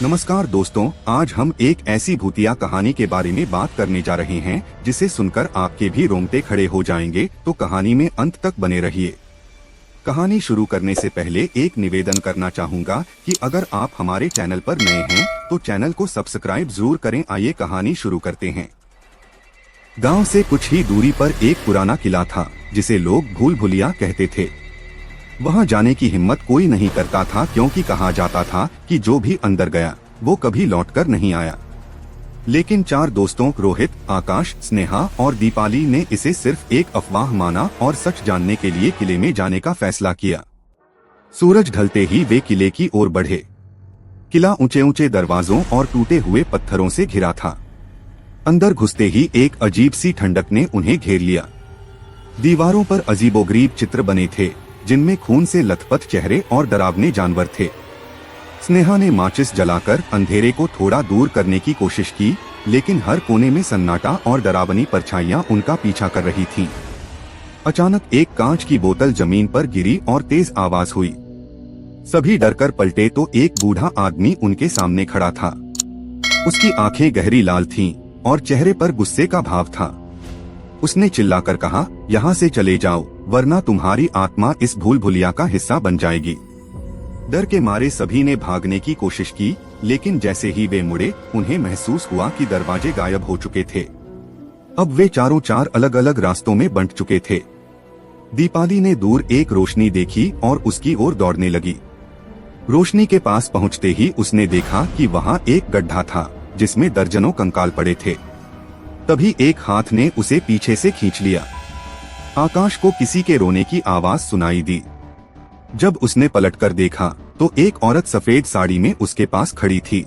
नमस्कार दोस्तों, आज हम एक ऐसी भूतिया कहानी के बारे में बात करने जा रहे हैं जिसे सुनकर आपके भी रोंगटे खड़े हो जाएंगे। तो कहानी में अंत तक बने रहिए। कहानी शुरू करने से पहले एक निवेदन करना चाहूँगा कि अगर आप हमारे चैनल पर नए हैं तो चैनल को सब्सक्राइब जरूर करें। आइए कहानी शुरू करते हैं। गाँव से कुछ ही दूरी पर एक पुराना किला था जिसे लोग भूल भुलिया कहते थे। वहां जाने की हिम्मत कोई नहीं करता था क्योंकि कहा जाता था कि जो भी अंदर गया वो कभी लौटकर नहीं आया। लेकिन चार दोस्तों रोहित, आकाश, स्नेहा और दीपाली ने इसे सिर्फ एक अफवाह माना और सच जानने के लिए किले में जाने का फैसला किया। सूरज ढलते ही वे किले की ओर बढ़े। किला ऊंचे ऊंचे दरवाजों और टूटे हुए पत्थरों से घिरा था। अंदर घुसते ही एक अजीब सी ठंडक ने उन्हें घेर लिया। दीवारों पर अजीबोगरीब चित्र बने थे जिनमें खून से लथपथ चेहरे और डरावने जानवर थे। स्नेहा ने माचिस जलाकर अंधेरे को थोड़ा दूर करने की कोशिश की, लेकिन हर कोने में सन्नाटा और डरावनी परछाइयां उनका पीछा कर रही थीं। अचानक एक कांच की बोतल जमीन पर गिरी और तेज आवाज हुई। सभी डरकर पलटे तो एक बूढ़ा आदमी उनके सामने खड़ा था। उसकी आंखें गहरी लाल थीं और चेहरे पर गुस्से का भाव था। उसने चिल्लाकर कहा, यहाँ से चले जाओ वरना तुम्हारी आत्मा इस भूल भुलिया का हिस्सा बन जाएगी। डर के मारे सभी ने भागने की कोशिश की, लेकिन जैसे ही वे मुड़े उन्हें महसूस हुआ कि दरवाजे गायब हो चुके थे। अब वे चारों चार अलग अलग रास्तों में बंट चुके थे। दीपाली ने दूर एक रोशनी देखी और उसकी ओर दौड़ने लगी। रोशनी के पास पहुंचते ही उसने देखा कि वहां एक गड्ढा था जिसमें दर्जनों कंकाल पड़े थे। तभी एक हाथ ने उसे पीछे से खींच लिया। आकाश को किसी के रोने की आवाज सुनाई दी। जब उसने पलटकर देखा तो एक औरत सफेद साड़ी में उसके पास खड़ी थी।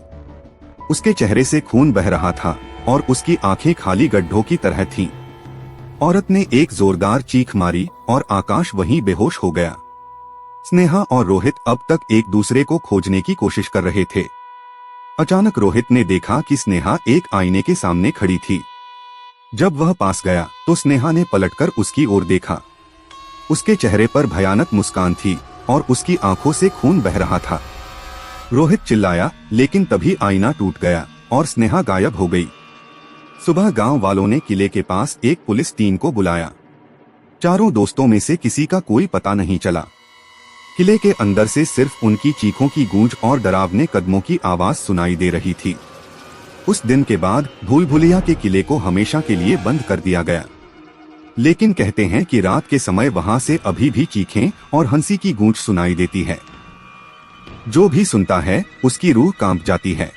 उसके चेहरे से खून बह रहा था और उसकी आंखें खाली गड्ढों की तरह थीं। औरत ने एक जोरदार चीख मारी और आकाश वहीं बेहोश हो गया। स्नेहा और रोहित अब तक एक दूसरे को खोजने की कोशिश कर रहे थे। अचानक रोहित ने देखा कि स्नेहा एक आईने के सामने खड़ी थी। जब वह पास गया तो स्नेहा ने पलटकर उसकी ओर देखा। उसके चेहरे पर भयानक मुस्कान थी और उसकी आंखों से खून बह रहा था। रोहित चिल्लाया, लेकिन तभी आईना टूट गया और स्नेहा गायब हो गई। सुबह गांव वालों ने किले के पास एक पुलिस टीम को बुलाया। चारों दोस्तों में से किसी का कोई पता नहीं चला। किले के अंदर से सिर्फ उनकी चीखों की गूंज और डरावने कदमों की आवाज सुनाई दे रही थी। उस दिन के बाद भूल भुलिया के किले को हमेशा के लिए बंद कर दिया गया। लेकिन कहते हैं कि रात के समय वहां से अभी भी चीखें और हंसी की गूंज सुनाई देती है। जो भी सुनता है उसकी रूह कांप जाती है।